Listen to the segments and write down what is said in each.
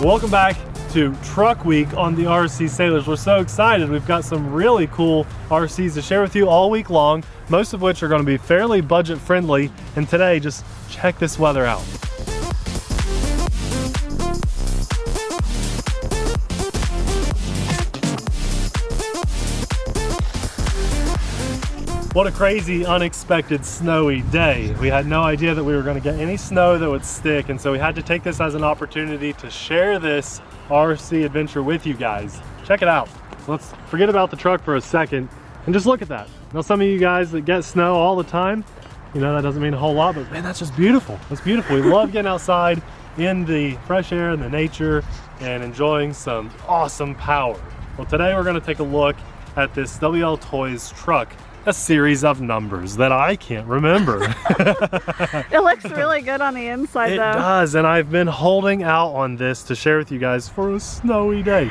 Welcome back to Truck Week on the RC Sailors. We're so excited. We've got some really cool RCs to share with you all week long, most of which are going to be fairly budget friendly. And today, just check this weather out. What a crazy, unexpected, snowy day. We had no idea that we were going to get any snow that would stick, and so we had to take this as an opportunity to share this RC adventure with you guys. Check it out. Let's forget about the truck for a second and just look at that. Now, some of you guys that get snow all the time, you know, that doesn't mean a whole lot, but man, that's just beautiful. That's beautiful. We love getting outside in the fresh air and the nature and enjoying some awesome power. Well, today we're going to take a look at this WLtoys truck. A series of numbers that I can't remember. It looks really good on the inside though. It does, and I've been holding out on this to share with you guys for a snowy day.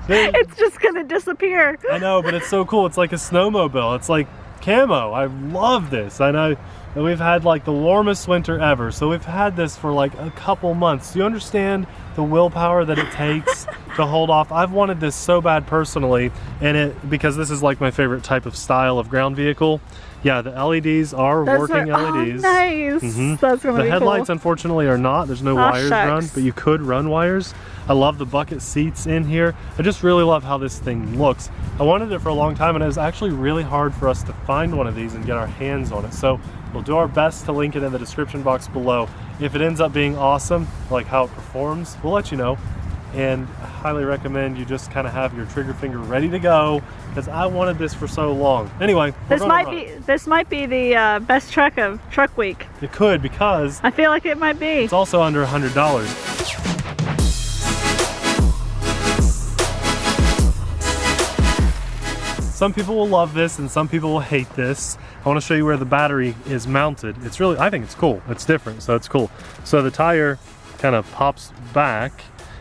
It's just gonna disappear. I know, but it's so cool. It's like a snowmobile. It's like camo. I love this. I know that we've had like the warmest winter ever, so we've had this for like a couple months. Do you understand the willpower that it takes to hold off? I've wanted this so bad personally, and because this is like my favorite type of style of ground vehicle. Yeah, the LEDs are working LEDs. Oh, nice. That's gonna be The headlights cool. Unfortunately are not. There's no wires run, but you could run wires. I love the bucket seats in here. I just really love how this thing looks. I wanted it for a long time, and it was actually really hard for us to find one of these and get our hands on it. So we'll do our best to link it in the description box below. If it ends up being awesome, like how it performs, we'll let you know. And I highly recommend you just kind of have your trigger finger ready to go, because I wanted this for so long. Anyway, this might be the best truck of Truck Week. It could, because I feel like it might be. It's also under $100. Some people will love this and some people will hate this. I want to show you where the battery is mounted. It's really, I think it's cool. It's different, so it's cool. So the tire kind of pops back,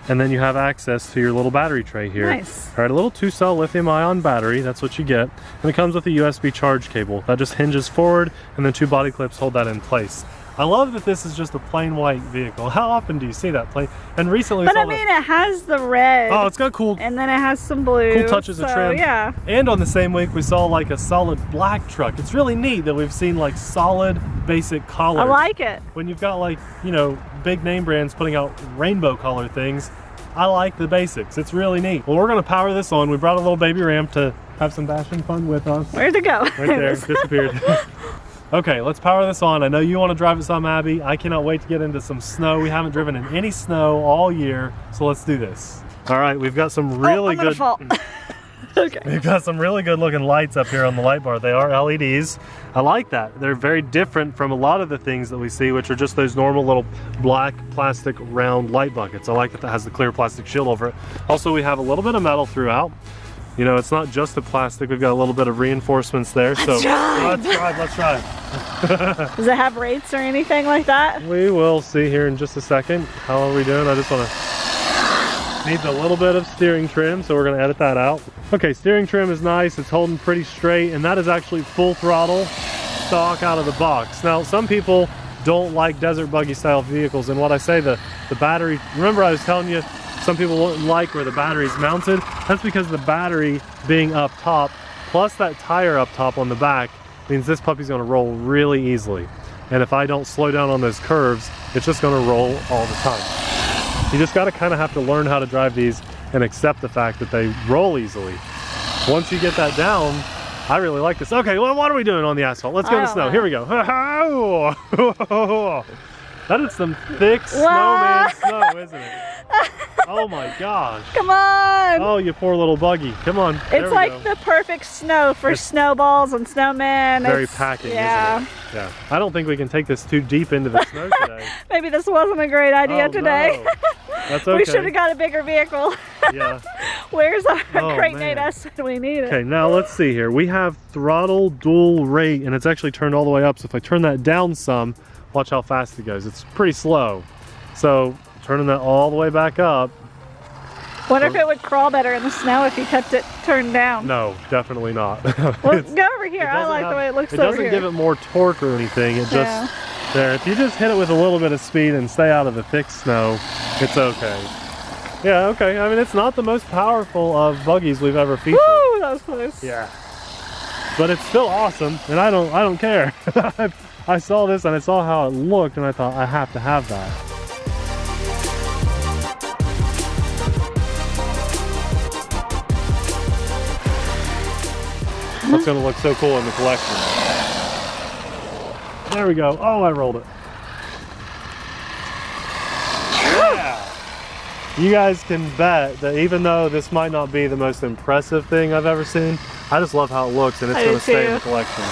and then you have access to your little battery tray here. Nice. All right, a little 2-cell lithium-ion battery, that's what you get. And it comes with a USB charge cable. That just hinges forward, and then 2 body clips hold that in place. I love that this is just a plain white vehicle. How often do you see that plain? And recently, but I mean, it has the red. Oh, it's got cool. And then it has some blue. Cool touches of trim. Yeah. And on the same week, we saw like a solid black truck. It's really neat that we've seen like solid, basic colors. I like it. When you've got like, you know, big name brands putting out rainbow color things, I like the basics. It's really neat. Well, we're gonna power this on. We brought a little baby ramp to have some bashing fun with us. Where'd it go? Right there, disappeared. Okay, let's power this on. I know you want to drive it some, Abby. I cannot wait to get into some snow. We haven't driven in any snow all year, so let's do this. All right, we've got some really I'm gonna good. fall. Okay. We've got some really good looking lights up here on the light bar. They are LEDs. I like that. They're very different from a lot of the things that we see, which are just those normal little black plastic round light buckets. I like that has the clear plastic shield over it. Also, we have a little bit of metal throughout. You know, it's not just the plastic. We've got a little bit of reinforcements there. Let's drive. Let's drive. Does it have rates or anything like that? We will see here in just a second. How are we doing? I just want to, needs a little bit of steering trim, so we're going to edit that out. Okay, steering trim is nice. It's holding pretty straight, and that is actually full throttle stock out of the box. Now, some people don't like desert buggy style vehicles, and what I say, the battery, remember I was telling you, some people wouldn't like where the battery is mounted. That's because the battery being up top, plus that tire up top on the back, means this puppy's gonna roll really easily. And if I don't slow down on those curves, it's just gonna roll all the time. You just gotta kind of have to learn how to drive these and accept the fact that they roll easily. Once you get that down, I really like this. Okay, well, what are we doing on the asphalt? Let's go to snow. Here we go. That is some thick snowman snow, isn't it? Oh my gosh. Come on. Oh, you poor little buggy. Come on. It's like the perfect snow for snowballs and snowmen. Very packing, isn't it? Yeah. I don't think we can take this too deep into the snow today. Maybe this wasn't a great idea today. No. That's okay. We should have got a bigger vehicle. Yeah. Where's our crate made us when we need it? Okay, now let's see here. We have throttle dual rate, and it's actually turned all the way up. So if I turn that down some, watch how fast it goes. It's pretty slow. So turning that all the way back up. Wonder if it would crawl better in the snow if you kept it turned down. No, definitely not. Well, go over here. I like the way it looks over here. It doesn't give it more torque or anything. It just, there. If you just hit it with a little bit of speed and stay out of the thick snow, it's okay. Yeah, okay. I mean, it's not the most powerful of buggies we've ever featured. Woo, that was close. Yeah. But it's still awesome, and I don't care. I saw this and I saw how it looked, and I thought I have to have that. That's gonna look so cool in the collection. There we go. Oh, I rolled it. Yeah. You guys can bet that even though this might not be the most impressive thing I've ever seen, I just love how it looks, and it's gonna stay in the collection.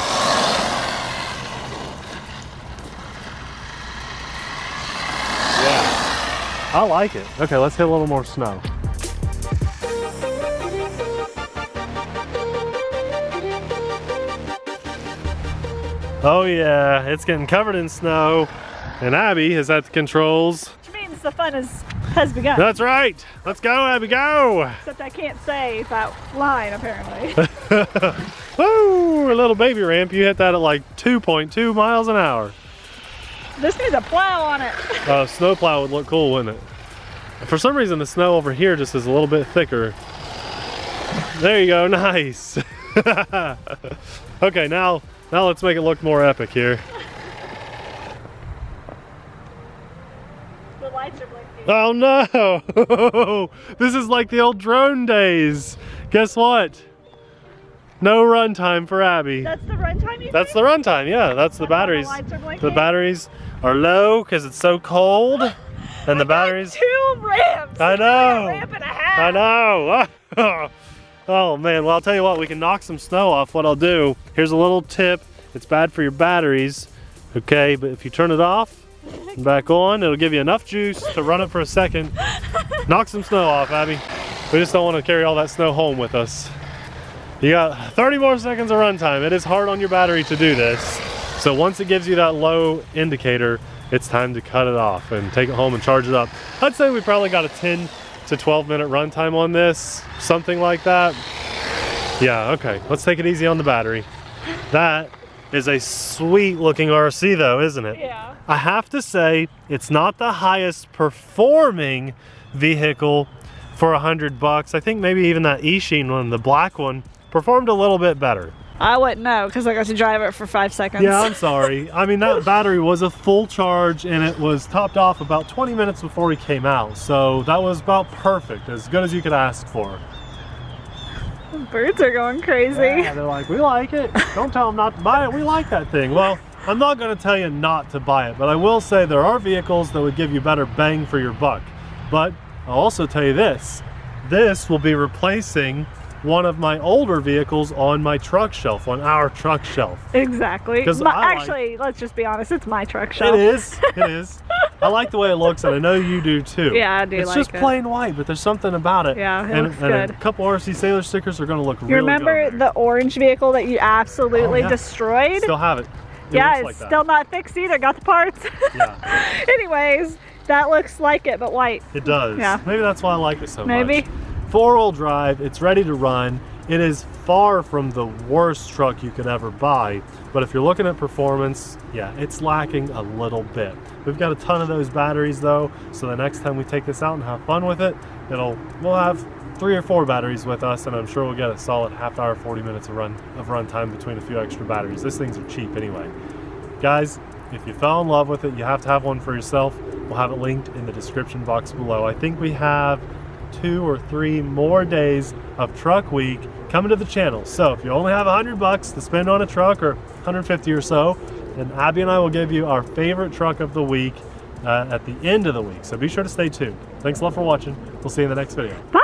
Yeah. I like it. Okay, let's hit a little more snow. Oh yeah, it's getting covered in snow, and Abby is at the controls. Which means the fun has begun. That's right. Let's go, Abby, go! Except I can't say that line, apparently. Woo! A little baby ramp. You hit that at like 2.2 miles an hour. This needs a plow on it. Snow plow would look cool, wouldn't it? For some reason, the snow over here just is a little bit thicker. There you go, nice. Okay, now let's make it look more epic here. The lights are blinking. Oh no! This is like the old drone days. Guess what? No runtime for Abby. That's the runtime you That's the runtime, yeah. That's the batteries. The lights are blinking? The batteries are low because it's so cold. And the batteries. 2 ramps. I know. A ramp and a half. I know. Oh man, well I'll tell you what, we can knock some snow off. What I'll do, here's a little tip. It's bad for your batteries, okay? But if you turn it off and back on, it'll give you enough juice to run it for a second. Knock some snow off, Abby. We just don't want to carry all that snow home with us. You got 30 more seconds of runtime. It is hard on your battery to do this. So once it gives you that low indicator, it's time to cut it off and take it home and charge it up. I'd say we probably got a 10 to 12 minute runtime on this, something like that. Yeah, okay, let's take it easy on the battery. That is a sweet looking RC though, isn't it? Yeah. I have to say, it's not the highest performing vehicle for $100. I think maybe even that E-Sheen one, the black one, performed a little bit better. I wouldn't know because I got to drive it for 5 seconds. Yeah, I'm sorry. I mean, that battery was a full charge and it was topped off about 20 minutes before we came out. So that was about perfect, as good as you could ask for. Birds are going crazy. Yeah, they're like, we like it. Don't tell them not to buy it. We like that thing. Well, I'm not going to tell you not to buy it, but I will say there are vehicles that would give you better bang for your buck. But I'll also tell you this. This will be replacing one of my older vehicles on my truck shelf, on our truck shelf. Exactly. Actually, let's just be honest, it's my truck shelf. It is. It is. I like the way it looks, and I know you do too. Yeah, I do. It's like just it. plain white, but there's something about it. Yeah, it and, looks and good. a couple TheRcSaylors stickers are going to look really good. You remember the orange vehicle that you absolutely destroyed? Still have it. Yeah, looks it's like still not fixed either. Got the parts. Yeah. Anyways, that looks like it, but white. It does. Yeah. Maybe that's why I like it so much. Maybe. 4-wheel drive, it's ready to run. It is far from the worst truck you could ever buy, but if you're looking at performance, yeah, it's lacking a little bit. We've got a ton of those batteries though, so the next time we take this out and have fun with it, we'll have 3 or 4 batteries with us, and I'm sure we'll get a solid half hour, 40 minutes of run time between a few extra batteries. These things are cheap anyway. Guys, if you fell in love with it, you have to have one for yourself. We'll have it linked in the description box below. I think we have 2 or 3 more days of truck week coming to the channel. So if you only have $100 to spend on a truck, or 150 or so, then Abby and I will give you our favorite truck of the week at the end of the week. So be sure to stay tuned. Thanks a lot for watching. We'll see you in the next video. Bye.